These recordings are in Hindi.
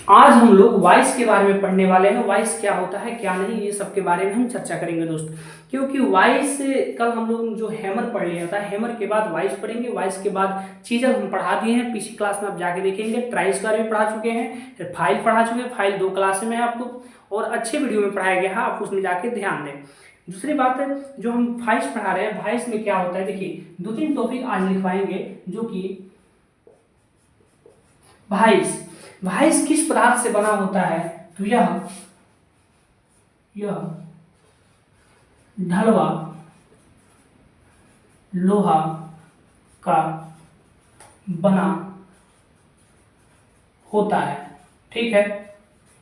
आज हम लोग वॉइस के बारे में पढ़ने वाले हैं। वॉइस क्या होता है क्या नहीं, ये सब के बारे में हम चर्चा करेंगे दोस्त। क्योंकि वॉइस कल हम लोग जो हैमर पढ़ लिया था, हैमर के बाद वॉइस पढ़ेंगे, वॉइस के बाद चीज़ें हम पढ़ा दिए हैं पिछली क्लास में, आप जाके देखेंगे। ट्राइस के बारे में पढ़ा चुके हैं, फिर फाइल पढ़ा चुके हैं, फाइल 2 क्लास में है आपको और अच्छे वीडियो में पढ़ाया गया है, आप उसमें जाके ध्यान दें। दूसरी बात है, जो हम वॉइस पढ़ा रहे हैं, वॉइस में क्या होता है, देखिए 2-3 टॉपिक आज लिखवाएंगे। जो कि वॉइस किस पदार्थ से बना होता है, तो यह ढलवा लोहा का बना होता है। ठीक है,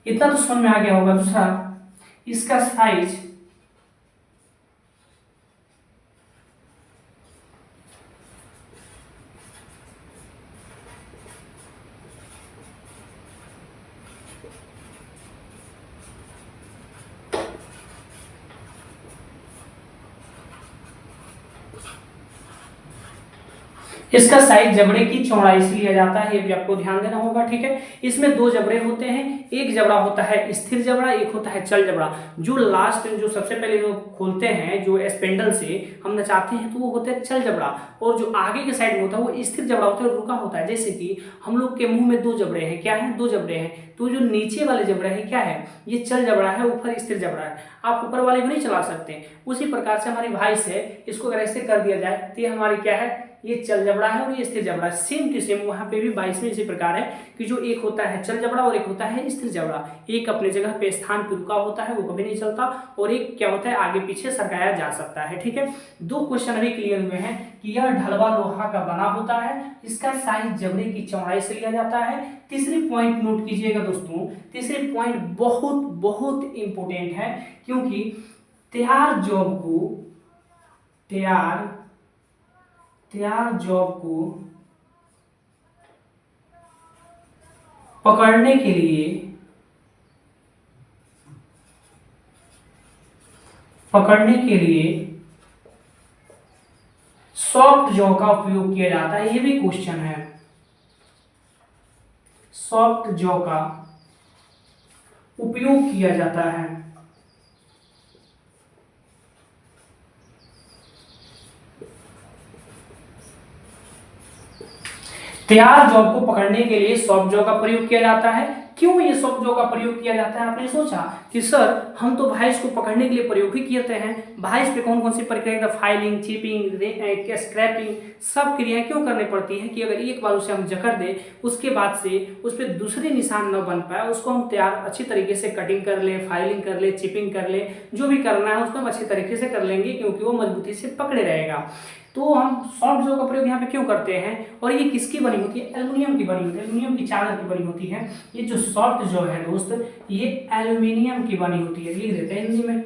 इतना तो समझ में आ गया होगा। दूसरा, इसका साइज इसका साइज जबड़े की चौड़ाई से लिया जाता है, ये भी आपको ध्यान देना होगा। ठीक है, इसमें 2 जबड़े होते हैं, एक जबड़ा होता है स्थिर जबड़ा, एक होता है चल जबड़ा। जो लास्ट जो सबसे पहले जो खोलते हैं, जो स्पेंडल से हम नचाते हैं, तो वो होता है चल जबड़ा, और जो आगे के साइड में होता है वो स्थिर जबड़ा होता है, रुका होता है। जैसे कि हम लोग के मुंह में 2 जबड़े हैं, क्या है, 2 जबड़े हैं, तो जो नीचे वाले जबड़ा है क्या है, ये चल जबड़ा है, ऊपर स्थिर जबड़ा है। आप ऊपर वाले को नहीं चला सकते। उसी प्रकार से हमारी वॉइस है, इसको अगर ऐसे कर दिया जाए तो ये हमारी क्या है, ये चल जबड़ा है और ये स्थिर जबड़ा है। सेम टू सेम वहां पे भी 22 में इसी प्रकार है कि जो एक होता है चल जबड़ा और एक होता है स्थिर जबड़ा। एक अपने जगह पे स्थान पे रुका होता है, वो कभी नहीं चलता, और एक क्या होता है, आगे पीछे सरकाया जा सकता है। ठीक है, 2 क्वेश्चन अभी क्लियर हुए हैं कि यह ढलवा लोहा का बना होता है, इसका साइज जबड़े की चौड़ाई से लिया जाता है। तीसरी पॉइंट नोट कीजिएगा दोस्तों, तीसरी पॉइंट बहुत बहुत इंपॉर्टेंट है, क्योंकि तैयार जॉब को पकड़ने के लिए सॉफ्ट जॉ का उपयोग किया जाता है। ये भी क्वेश्चन है, सॉफ्ट जॉ का उपयोग किया जाता है। तैयार जॉब को पकड़ने के लिए सॉफ्ट जॉ का प्रयोग किया जाता है। क्यों ये सॉफ्ट जॉ का प्रयोग किया जाता है? आपने सोचा कि सर हम तो वॉइस को पकड़ने के लिए प्रयोग ही करते हैं, वॉइस पे कौन कौन सी प्रक्रिया, फाइलिंग, चिपिंग, स्क्रैपिंग, सब क्रियाएं क्यों करनी पड़ती हैं कि अगर एक बार उसे हम जकड़ दें, उसके बाद से उस पर दूसरे निशान न बन पाए, उसको हम तैयार अच्छी तरीके से कटिंग कर ले, फाइलिंग कर ले, चिपिंग कर ले, जो भी करना है उसको हम अच्छी तरीके से कर लेंगे, क्योंकि वो मजबूती से पकड़े रहेगा। तो हम सॉफ्ट जॉ का प्रयोग यहाँ पे क्यों करते हैं, और ये किसकी बनी होती है, एल्युमिनियम की बनी होती है, एल्युमिनियम की चादर की बनी होती है। ये जो सॉफ्ट जॉ है दोस्त, ये एल्युमिनियम की बनी होती है। लिख देते हैं हिंदी में,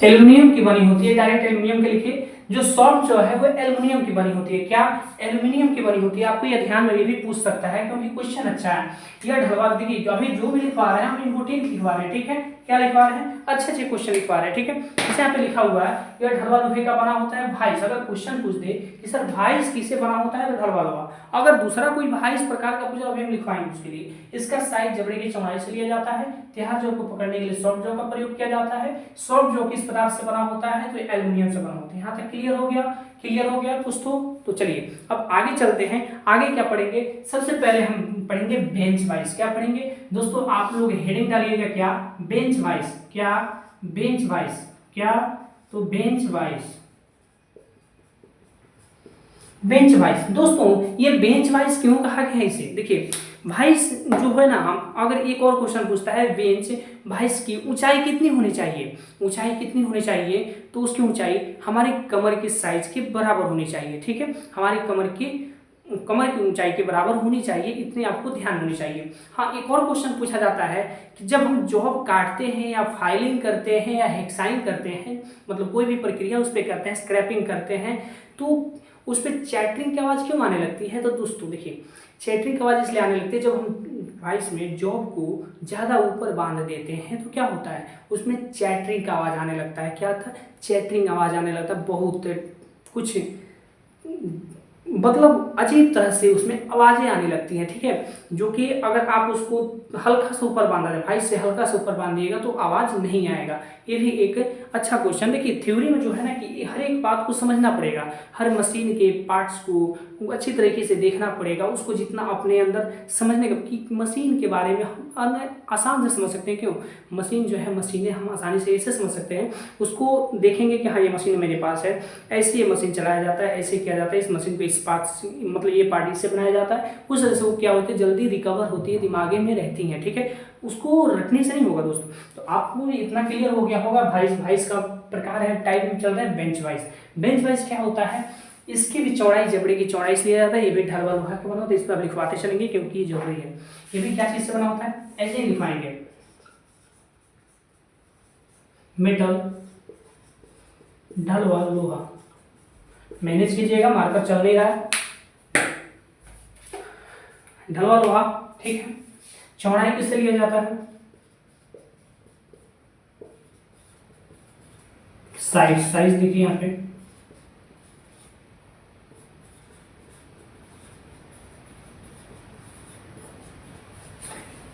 एल्युमिनियम की बनी होती है। डायरेक्ट एल्युमिनियम के लिखिए, जो सॉफ्ट जो है वो एल्युमिनियम की बनी होती है। क्या, एल्युमिनियम की बनी होती है। आपको यह ध्यान में ये भी पूछ सकता है, क्योंकि क्वेश्चन अच्छा है। यह ढलवा, देखिए अभी जो भी लिखवा रहे हैं हम इंपोर्टेंट लिखवा रहे हैं। ठीक है, क्या लिखवा रहे हैं, अच्छे अच्छे क्वेश्चन लिखवा रहे हैं। ठीक है, जैसे यहाँ पे लिखा हुआ है, यह ढलवा लोहे का बना होता है। वॉइस, अगर क्वेश्चन पूछ दे कि सर वॉइस किससे बना होता है, तो ढलवा लोहा। अगर दूसरा कोई वॉइस प्रकार का पूछा, अभी हम लिखवाएंगे उसके लिए। इसका साइज जबड़े की चौड़ाई से लिया जाता है। तैयार जॉ को पकड़ने के लिए सॉफ्ट जॉ का प्रयोग किया जाता है। सॉफ्ट जॉ किस पदार्थ से बना होता है, तो एल्युमिनियम से बना होता है। यहाँ तक क्लियर हो गया? क्लियर हो गया दोस्तों? तो चलिए अब आगे चलते हैं। आगे क्या पढ़ेंगे, सबसे पहले हम पढ़ेंगे बेंच वॉइस। क्या पढ़ेंगे दोस्तों, आप लोग हेडिंग डालिएगा, क्या, बेंच वॉइस। क्या, बेंच वॉइस। क्या, तो बेंच वॉइस। बेंच वॉइस दोस्तों, ये बेंच वॉइस क्यों कहा गया है इसे, देखिए वॉइस जो है ना, हम अगर एक और क्वेश्चन पूछता है, बेंच वॉइस की ऊंचाई कितनी होनी चाहिए, ऊंचाई कितनी होनी चाहिए, तो उसकी ऊंचाई हमारी कमर के साइज के बराबर होनी चाहिए। ठीक है, हमारी कमर की ऊंचाई के बराबर होनी चाहिए, इतनी आपको ध्यान होनी चाहिए। हाँ, एक और क्वेश्चन पूछा जाता है कि जब हम जॉब काटते हैं या फाइलिंग करते हैं या हेक्साइन करते हैं, मतलब कोई भी प्रक्रिया उस पर करते हैं, स्क्रैपिंग करते हैं, तो उस पर चैटरिंग की आवाज़ क्यों आने लगती है। तो दोस्तों देखिए, चैटरिंग की आवाज़ इसलिए आने लगती है, जब हम वाइस में जॉब को ज़्यादा ऊपर बांध देते हैं तो क्या होता है, उसमें चैटरिंग का आवाज़ आने लगता है। क्या था, चैटरिंग आवाज़ आने लगता है, बहुत कुछ मतलब अजीब तरह से उसमें आवाज़ें आने लगती हैं, ठीक है। जो कि अगर आप उसको हल्का सा ऊपर बांधा जाए, भाई से हल्का सा ऊपर बांध दिएगा तो आवाज़ नहीं आएगा। ये भी एक अच्छा क्वेश्चन। देखिए थ्योरी में जो है ना कि हर एक बात को समझना पड़ेगा, हर मशीन के पार्ट्स को अच्छी तरीके से देखना पड़ेगा, उसको जितना अपने अंदर समझने का कि मशीन के बारे में हम आसान से समझ सकते हैं। क्यों, मशीन जो है, मशीनें हम आसानी से ऐसे समझ सकते हैं, उसको देखेंगे कि हाँ ये मशीन मेरे पास है, ऐसे ये मशीन चलाया जाता है, ऐसे किया जाता है, इस मशीन को इस पार्ट मतलब ये पार्ट इससे बनाया जाता है, उस वजह से वो क्या होती है, जल्दी रिकवर होती है, दिमागे में रहती हैं, ठीक है। उसको रटने से नहीं होगा दोस्तों। तो आपको इतना क्लियर हो गया होगा। वाइस का प्रकार है, टाइप में चल रहा है बेंच वाइस। बेंच वाइस क्या होता है, इसकी भी चौड़ाई जबड़े की चौड़ाई से लिया जाता है। ये भी ढलवा लोहा का बना होता है, इस पर आप लिखवाते चलेंगे क्योंकि जरूरी है। ये भी क्या चीज से बना होता है, ऐसे ही लिखवाएंगे, मेटल ढलवा लोहा। मैनेज कीजिएगा, मार्कर चल नहीं रहा है। ढलवा लोहा, ठीक है। चौड़ाई किससे लिया जाता है, साइज देखिए यहाँ पे,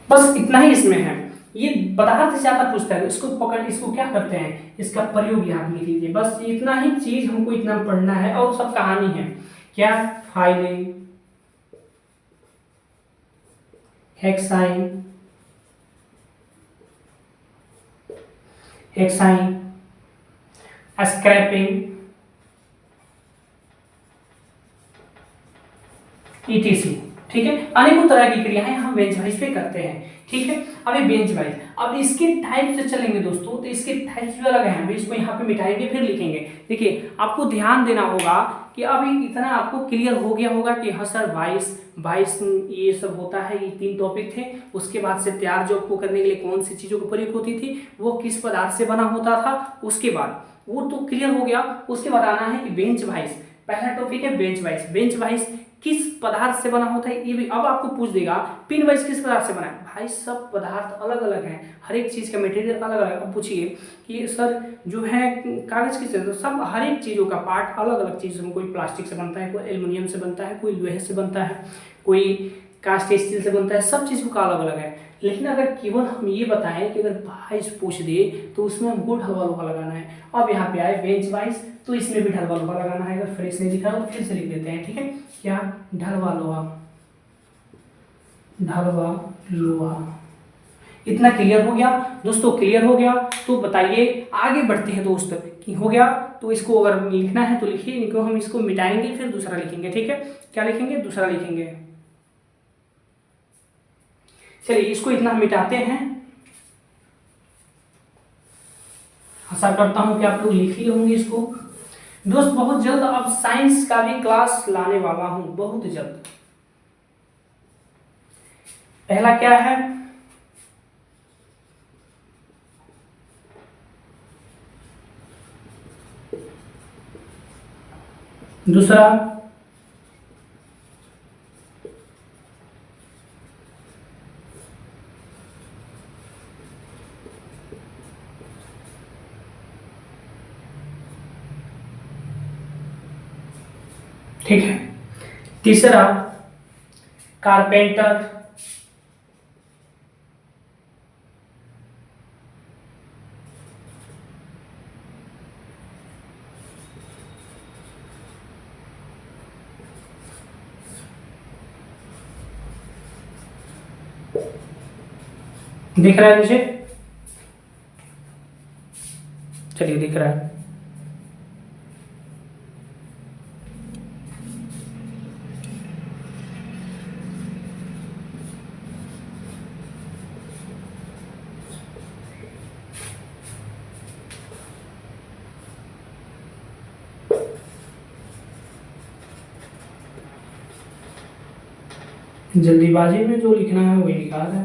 बस इतना ही इसमें है। ये पदार्थ से ज्यादा पूछता है, इसको पकड़, इसको क्या करते हैं, इसका प्रयोग यहाँ लिख लीजिए। बस इतना ही चीज हमको इतना पढ़ना है और सब कहानी है। क्या, फाइलिंग, हेक्साइन, स्क्रैपिंग, ईटीसी, ठीक है। अनेकों तरह की क्रियाएं हम बेंच वाइज पे करते हैं, ठीक है। अभी बेंच वाइज, अब इसके टाइप से चलेंगे दोस्तों, तो इसके टाइप्स भी अलग हैं। अभी इसको यहाँ पे मिटाएंगे फिर लिखेंगे। देखिए आपको ध्यान देना होगा कि अभी इतना आपको क्लियर हो गया होगा कि हाँ सर वाइस ये सब होता है, ये 3 टॉपिक थे। उसके बाद से तैयार जॉब को करने के लिए कौन सी चीजों को प्रयोग होती थी, वो किस पदार्थ से बना होता था, उसके बाद वो तो क्लियर हो गया। उसके बाद आना है कि बेंच वाइज, पहला टॉपिक है बेंच वाइज। बेंच वाइज किस पदार्थ से बना होता है, ये भी अब आपको पूछ देगा। पिन वाइज किस पदार्थ से बना है, भाई सब पदार्थ अलग अलग हैं, हर एक चीज का मटेरियल अलग अलग। अब पूछिए कि सर जो है कागज किस से, सब हर एक चीजों का पार्ट अलग अलग चीज, कोई प्लास्टिक से बनता है, कोई एल्युमिनियम से बनता है, कोई लोहे से बनता है, कोई कास्ट स्टील से बनता है, सब चीज़ों का अलग अलग है। लेकिन अगर केवल हम ये बताएं कि अगर वाइस पूछ दे तो उसमें हमको ढलवा लोहा लगाना है। अब यहाँ पे आए बेंच वाइस, तो इसमें भी ढलवा लोहा लगाना है। अगर फ्रेश नहीं दिखा तो फिर से लिख देते हैं, ठीक है। क्या, ढलवा लोहा, ढलवा लोहा। इतना क्लियर हो गया दोस्तों, क्लियर हो गया तो बताइए आगे बढ़ते हैं दोस्त कि हो गया। तो इसको अगर लिखना है तो लिखिए, इनको हम इसको मिटाएंगे फिर दूसरा लिखेंगे, ठीक है। क्या लिखेंगे, दूसरा लिखेंगे। चलिए इसको इतना मिटाते हैं। आशा करता हूं कि आप लोग लिख लिए होंगे इसको। दोस्त बहुत जल्द अब साइंस का भी क्लास लाने वाला हूं, बहुत जल्द। पहला क्या है, दूसरा, ठीक है, तीसरा कारपेंटर, दिख रहा है मुझे, चलिए दिख रहा है। जल्दीबाजी में जो लिखना है वही लिखा है।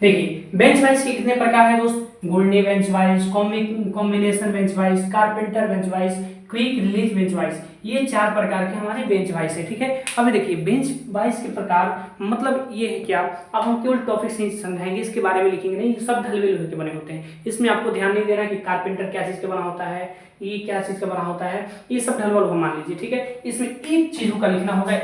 देखिए बेंच वाइज के कितने प्रकार है दोस्त, गोल्डनी bench vice, combination bench vice, carpenter bench vice, quick release bench vice. ये 4 प्रकार के हमारे बेंच वाइस है, ठीक है। अभी देखिए बेंच वाइस के प्रकार मतलब ये है क्या, अब हम केवल टॉपिक से समझाएंगे, इसके बारे में लिखेंगे नहीं, सब ढलवे लोहे के बने होते हैं। इसमें आपको ध्यान नहीं देना कि कारपेंटर क्या चीज का बना होता है, ये क्या चीज का बना होता है, ये सब ढलवा लोहा मान लीजिए, ठीक है। इसमें एक चीजों का लिखना होगा,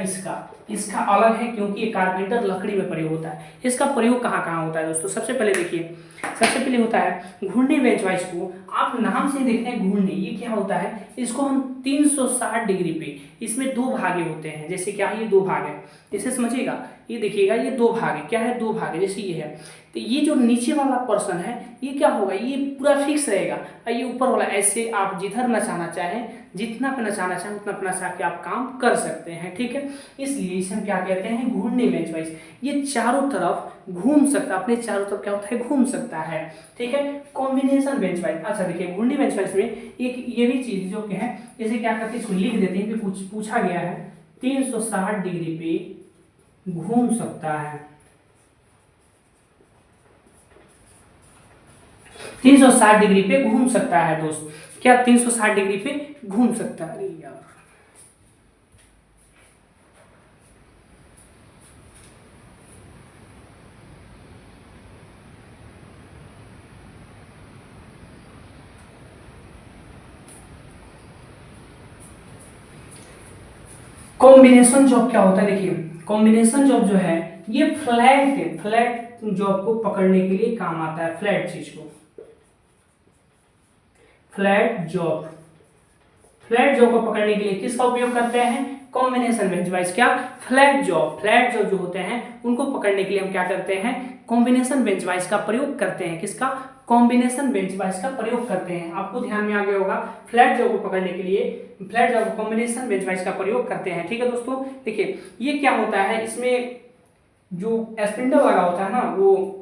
इसका अलग है क्योंकि ये कारपेंटर लकड़ी में प्रयोग होता है। इसका प्रयोग कहाँ कहाँ होता है दोस्तों, सबसे पहले देखिए, सबसे पहले होता है घूर्णी बेंच वाइस को आप नाम से देखते हैं घूर्णी, ये क्या होता है, इसको हम 360 डिग्री पे, इसमें 2 भागे होते हैं, जैसे क्या है ये 2 भाग है, इसे समझिएगा, ये देखिएगा ये 2 भाग है, क्या है 2 भाग है, जैसे ये है, तो ये जो नीचे वाला पर्सन है ये क्या होगा, ये पूरा फिक्स रहेगा, और ये ऊपर वाला ऐसे आप जिधर नचाना चाहें, जितना पे नचाना चाहें उतना पे नचा के आप काम कर सकते हैं, ठीक है। इसलिए इसे हम क्या कहते हैं, घूर्णी बेंच वाइस। ये चारों तरफ घूम सकता है, अपने चारों तरफ क्या होता है, घूम सकता है, ठीक है। कॉम्बिनेशन बेंच वाइस, अच्छा देखिए घूर्णी बेंच वाइस में एक ये भी चीज जो कि है, जैसे क्या करते हैं इसको लिख देते हैं कि पूछा गया है 360 डिग्री पे घूम सकता है, 360 डिग्री पे घूम सकता है दोस्त, क्या 360 डिग्री पे घूम सकता है यार। कॉम्बिनेशन जॉब क्या होता है, देखिए कॉम्बिनेशन जॉब जो है ये फ्लैट जॉब को पकड़ने के लिए काम आता है, फ्लैट चीज को, फ्लैट जॉब को पकड़ने के लिए किसका उपयोग करते हैं, कॉम्बिनेशन बेंच वाइस। क्या, फ्लैट जॉब जो होते हैं उनको पकड़ने के लिए हम क्या करते हैं, कॉम्बिनेशन बेंच वाइस का प्रयोग करते हैं, किसका, कॉम्बिनेशन बेंच वाइस का प्रयोग करते हैं। आपको ध्यान में आ गया होगा, फ्लैट जॉब को पकड़ने के लिए flat job combination bench vice का प्रयोग करते हैं, ठीक है दोस्तों। देखिए ये क्या होता है, इसमें जो स्पिंडल लगा होता है ना वो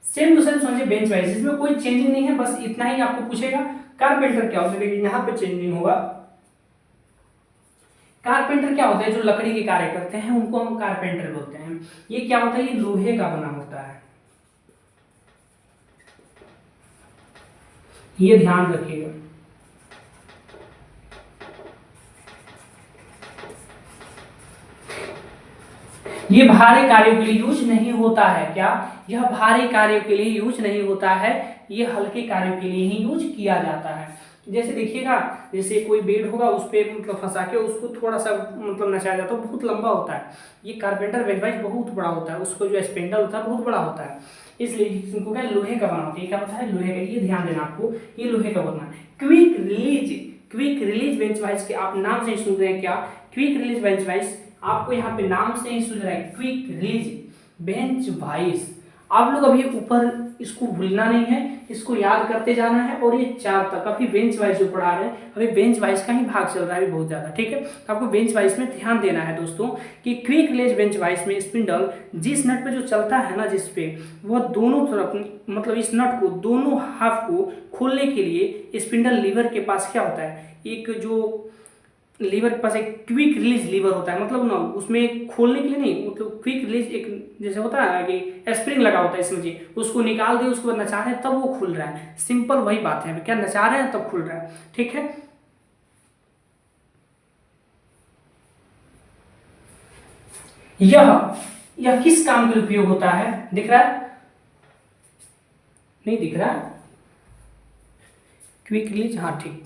सेम टू सेम समझिए बेंच वाइस, इसमें कोई चेंजिंग नहीं है, बस इतना ही आपको पूछेगा। कारपेंटर क्या होता है, देखिए यहाँ पे चेंजिंग होगा। कारपेंटर क्या होता है, जो लकड़ी के कार्य करते हैं उनको हम कारपेंटर बोलते हैं। ये क्या होता है, ये लोहे का बना होता है, ये ध्यान रखिएगा। ये भारी कार्यों के लिए यूज नहीं होता है, क्या, यह भारी कार्यों के लिए यूज नहीं होता है, ये हल्के कार्यों के लिए ही यूज किया जाता है। जैसे देखिएगा, जैसे कोई बेड होगा उस पर मतलब फंसा के उसको थोड़ा सा मतलब नचाया जाता है, बहुत लंबा होता है। ये कारपेंटर बेंच वाइस बहुत बड़ा होता है, उसको जो स्पेंडल होता है बहुत बड़ा होता है, इसलिए इनको क्या लोहे का बना होता है। क्या होता है, लोहे का, ये ध्यान देना आपको, ये लोहे का बना है। क्विक रिलीज बेंच वाइस के आप नाम से सुन रहे हैं, क्या, क्विक रिलीज बेंच वाइस, आपको यहाँ पे नाम से ही सुन रहा है, क्विक रिलीज बेंच वाइस। आप लोग अभी ऊपर इसको भूलना नहीं है, इसको याद करते जाना है, और ये 4 तक अभी बेंच वाइज जो पढ़ा रहे हैं, अभी बेंच वाइज का ही भाग चल रहा है बहुत ज्यादा, ठीक है। तो आपको बेंच वाइज में ध्यान देना है दोस्तों कि क्विक रिलीज बेंच वाइज में स्पिंडल जिस नट पे जो चलता है ना, जिस पे वह दोनों तरफ मतलब इस नट को दोनों हाफ को खोलने के लिए स्पिंडल लीवर के पास क्या होता है, एक जो लीवर के पास एक क्विक रिलीज लीवर होता है, मतलब ना उसमें खोलने के लिए नहीं, मतलब क्विक रिलीज एक जैसे होता है कि स्प्रिंग लगा होता है, समझिए, उसको निकाल दे, उसको नचा रहे हैं तब वो खुल रहा है, सिंपल वही बात है, क्या नचा रहे हैं तब खुल रहा है, ठीक है। यह किस काम के लिए उपयोग होता है, दिख रहा है, नहीं दिख रहा, क्विक रिलीज, हाँ ठीक,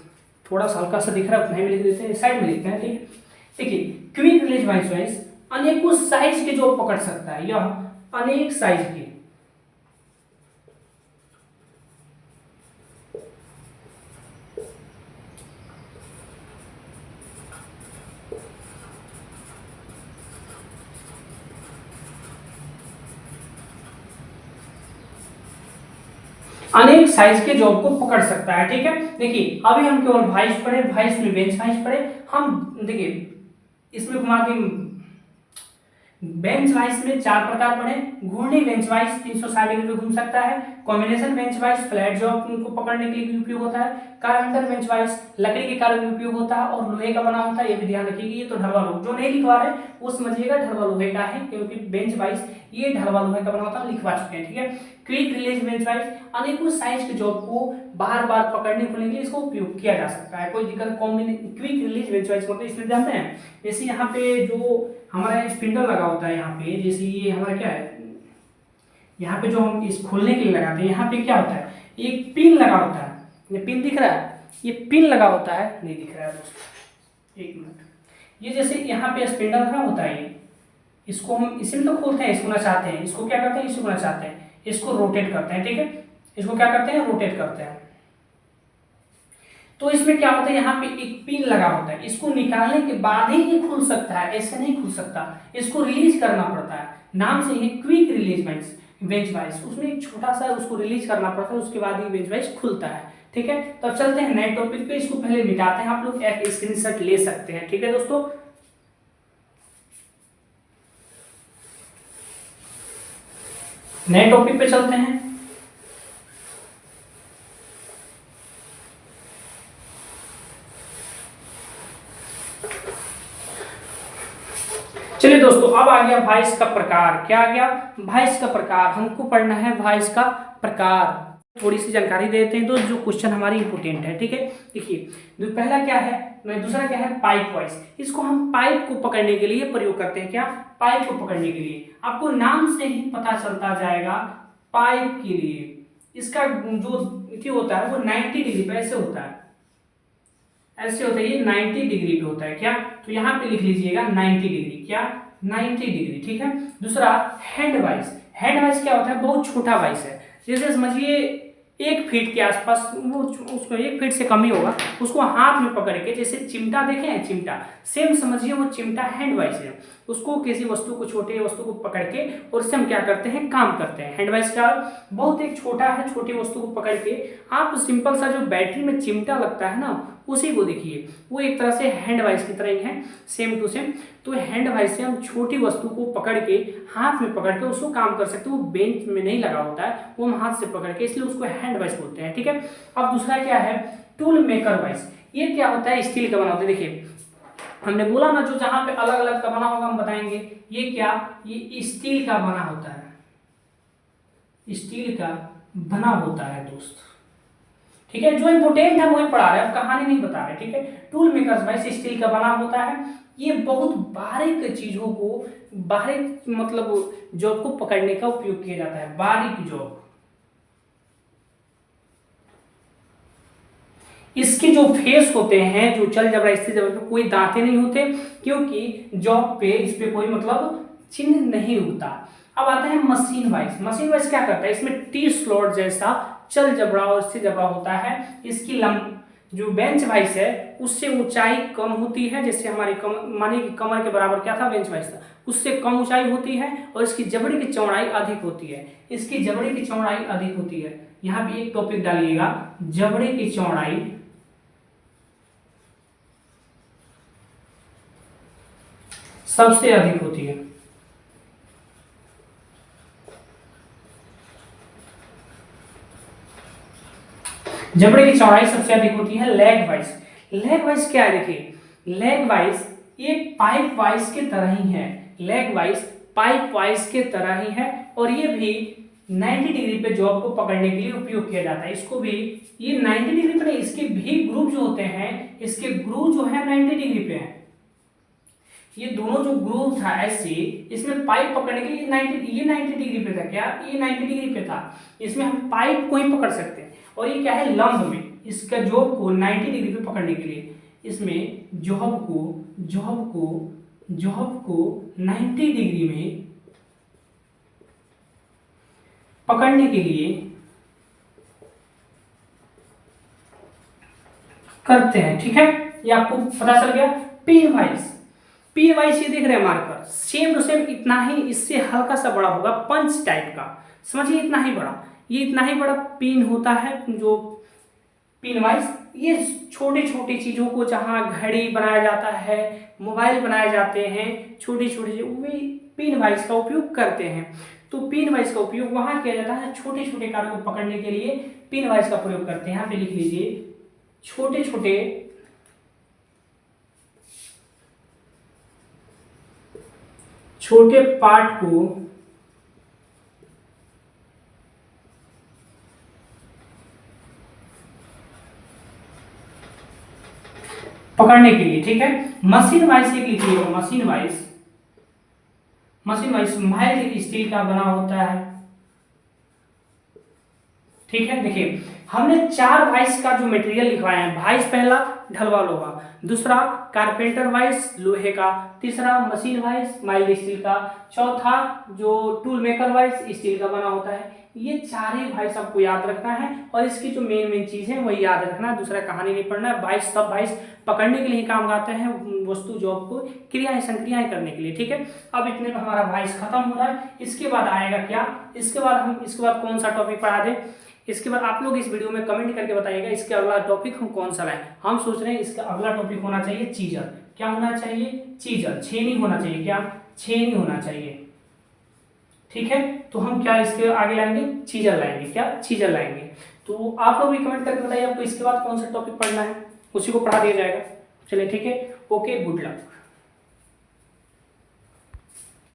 थोड़ा सा हल्का सा दिख रहा है, उतना ही लिख देते हैं, साइड में लिखते हैं, ठीक है। देखिए क्विक रिलीज बेंच वाइस अनेकों साइज के जो पकड़ सकता है, यह अनेक साइज के, अनेक साइज के जॉब को पकड़ सकता है, ठीक है। देखिए अभी हम केवल वाइस पढ़े, वाइस में बेंच वाइस पढ़े, हम देखिए इसमें घुमा के बेंच वाइज में 4 प्रकार पड़े। घूर्णी बेंच वाइज 360 डिग्री पे घूम सकता है। Combination bench wise flat job को पकड़ने के लिए भी उपयोग होता है। कारपेंटर बेंच वाइज लकड़ी के कार्य में उपयोग होता है और लोहे का बना होता है। ये भी ध्यान रखिएगा। ये तो ढलवा लोहा, जो नहीं लिखवा रहे वो समझिएगा ढलवा लोहे का है, क्योंकि बेंच वाइज ये ढलवा लोहे का बना होता है, लिखवा चुके हैं, ठीक है। क्विक रिलीज बेंच वाइज अनेकों साइज के जॉब को बार बार पकड़ने खोलने के लिए इसको उपयोग किया जा सकता है, कोई दिक्कत। क्विक रिलीज बेंच वाइज मतलब इसमें जानते हैं, जैसे यहाँ पे जो हमारा स्पिंडल लगा होता है यहाँ पे, जैसे ये हमारा क्या है, यहाँ पे जो हम इस खोलने के लिए लगाते हैं, यहाँ पे क्या होता है, एक पिन लगा होता है। ये पिन दिख रहा है, ये पिन लगा होता है, नहीं दिख रहा है दोस्तों, एक मिनट। ये जैसे यहाँ पे स्पिंडल लगा होता है, ये इसको हम इसी में तो खोलते हैं, इसको ना चाहते हैं, इसको क्या करते हैं, इसको ना चाहते हैं, इसको रोटेट करते हैं, ठीक है। इसको क्या करते हैं, रोटेट करते हैं। तो इसमें क्या होता है, यहाँ पे एक पिन लगा होता है, इसको निकालने के बाद ही ये खुल सकता है, ऐसे नहीं खुल सकता, इसको रिलीज करना पड़ता है। नाम से ही क्विक रिलीज बेंच वाइज, उसमें एक छोटा सा उसको रिलीज करना पड़ता है, उसके बाद ही बेंच वाइज खुलता है, ठीक है। तो अब चलते हैं नए टॉपिक पे, इसको पहले मिटाते हैं, आप लोग एक स्क्रीनशॉट ले सकते हैं, ठीक है दोस्तों। नए टॉपिक पे चलते हैं। चलिए दोस्तों, अब आ गया वाइस का प्रकार। क्या आ गया, वाइस का प्रकार। हमको पढ़ना है वाइस का प्रकार। थोड़ी सी जानकारी दे देते हैं दोस्त, जो क्वेश्चन हमारी इंपोर्टेंट है, ठीक है। देखिए पहला क्या है, दूसरा क्या है, पाइप वाइस। इसको हम पाइप को पकड़ने के लिए प्रयोग करते हैं। क्या, पाइप को पकड़ने के लिए। आपको नाम से ही पता चलता जाएगा, पाइप के लिए इसका जो क्या होता है वो 90 डिग्री पे ऐसे होता है, ऐसे होता है, ये 90 डिग्री पे होता है। क्या, तो यहाँ पे लिख लीजिएगा 90 डिग्री, क्या 90 डिग्री, ठीक है। दूसरा हैंड वाइस। हैंड वाइस क्या होता है, बहुत छोटा वाइस है, जैसे समझिए 1 फीट के आसपास, वो उसको 1 फीट से कम ही होगा, उसको हाथ में पकड़ के, जैसे चिमटा देखे हैं, चिमटा सेम समझिए, वो चिमटा हैंड वाइस है। उसको किसी वस्तु को, छोटे वस्तु को पकड़ के और उससे हम क्या करते हैं, काम करते हैं। हैंड वाइस का बहुत एक छोटा है, छोटी वस्तु को पकड़ के आप सिंपल सा जो बैटरी में चिमटा लगता है ना, उसी को देखिए, वो एक तरह से हैंड वाइस की तरह ही है, सेम टू सेम। तो हैंड वाइस से हम छोटी वस्तु को पकड़ के, हाथ में पकड़ के उसको काम कर सकते हैं। वो बेंच में नहीं लगा होता है, वो हम हाथ से पकड़ के, इसलिए उसको हैंड वाइस बोलते हैं, ठीक है। अब दूसरा क्या है, टूल मेकर वाइस। ये क्या होता है, स्टील का बना होता है। देखिए हमने बोला ना, जो जहां पे अलग अलग का बना होगा हम बताएंगे। ये क्या, ये स्टील का बना होता है, स्टील का बना होता है दोस्त, ठीक है। जो इंपोर्टेंट है वही पढ़ा रहे हैं, अब कहानी नहीं बता रहे, ठीक है। टूल मेकर्स वाइस स्टील का बना होता है। ये बहुत बारीक चीजों को, बारीक मतलब जॉब को पकड़ने का उपयोग किया जाता है, बारीक जॉब। इसके जो फेस होते हैं, जो चल जबड़ा स्थिर जबड़ा पे कोई दांते नहीं होते, क्योंकि जॉब पे इस पे कोई मतलब चिन्ह नहीं उगता। अब आता है मशीन वाइज। मशीन वाइज क्या करता है, इसमें टी स्लॉट जैसा चल जबड़ा और स्थिर जबड़ा होता है। इसकी जो बेंच वाइस है उससे ऊंचाई कम होती है, जैसे हमारे माने कि कमर के बराबर क्या था, बेंच वाइस था, उससे कम ऊंचाई होती है। और इसकी जबड़े की चौड़ाई अधिक होती है, इसकी जबड़े की चौड़ाई अधिक होती है। यहाँ भी एक टॉपिक डालिएगा, जबड़े की चौड़ाई सबसे अधिक होती है। जबड़े की चौड़ाई सबसे अधिक होती है। Leg wise. लेग वाइज क्या है, देखिए लेग वाइज ये पाइप वाइज के तरह ही है। लेग वाइज पाइप वाइज के तरह ही है, और ये भी 90 डिग्री पे जॉब को पकड़ने के लिए उपयोग किया जाता है। इसको भी ये 90 डिग्री पे नहीं, इसके भी ग्रुप जो होते हैं, इसके ग्रुप जो है 90 डिग्री पे है। ये दोनों जो ग्रुप था ऐसे, इसमें पाइप पकड़ने के लिए 90 डिग्री पे था। क्या, ये 90 डिग्री पे था, इसमें हम पाइप को ही पकड़ सकते हैं। और ये क्या है, लंब में, इसका जॉब को 90 डिग्री पे पकड़ने के लिए, इसमें जॉब को 90 डिग्री में पकड़ने के लिए करते हैं, ठीक है। ये आपको पता चल गया। पिन वाइज, पिन वाइज ये देख रहे हैं मार्कर, सेम टू सेम इतना ही, इससे हल्का सा बड़ा होगा, पंच टाइप का, समझिए इतना ही बड़ा, ये इतना ही बड़ा पिन होता है जो पिन वाइज। ये छोटी छोटी चीज़ों को, जहाँ घड़ी बनाया जाता है, मोबाइल बनाए जाते हैं, छोटी छोटी वे पिन वाइज का उपयोग करते हैं। तो पिन वाइज का उपयोग वहाँ किया जाता है, छोटे छोटे कार्यों को पकड़ने के लिए पिन वाइज का प्रयोग करते हैं। यहाँ पे लिख लीजिए, छोटे छोटे पार्ट को पकड़ने के लिए, ठीक है। मशीन वाइज एक लिखिएगा, मशीन वाइज माइल्ड स्टील का बना होता है, ठीक है। देखिए हमने 4 वाइस का जो मटेरियल लिखवाया है, वाइस पहला ढलवा लोहा, दूसरा कारपेंटर वाइस लोहे का, तीसरा मशीन वाइस माइल्ड स्टील का, चौथा जो टूल मेकर वाइस स्टील का बना होता है। ये चारे वाइस आपको याद रखना है और इसकी जो मेन चीज है वही याद रखना है, दूसरा कहानी नहीं पढ़ना है। वाइस सब वाइस पकड़ने के लिए काम आते हैं, वस्तु जॉब को क्रियाएं संक्रियाएं करने के लिए, ठीक है। अब इतने में हमारा वाइस खत्म हो रहा है। इसके बाद आएगा क्या, इसके बाद कौन सा टॉपिक पढ़ा दे, इसके बाद आप लोग इस वीडियो में कमेंट करके बताइएगा इसके अगला टॉपिक हम कौन सा लाएं। हम सोच रहे हैं इसका अगला टॉपिक होना चाहिए चीजल। क्या होना चाहिए, चीजल, छेनी होना चाहिए, क्या छेनी होना चाहिए, ठीक है। तो हम क्या इसके आगे लाएंगे, चीजल लाएंगे, क्या चीजल लाएंगे। तो आप लोग भी कमेंट करके बताइए आपको इसके बाद कौन सा टॉपिक पढ़ना है, उसी को पढ़ा दिया जाएगा। चलिए ठीक है, ओके, गुड लक।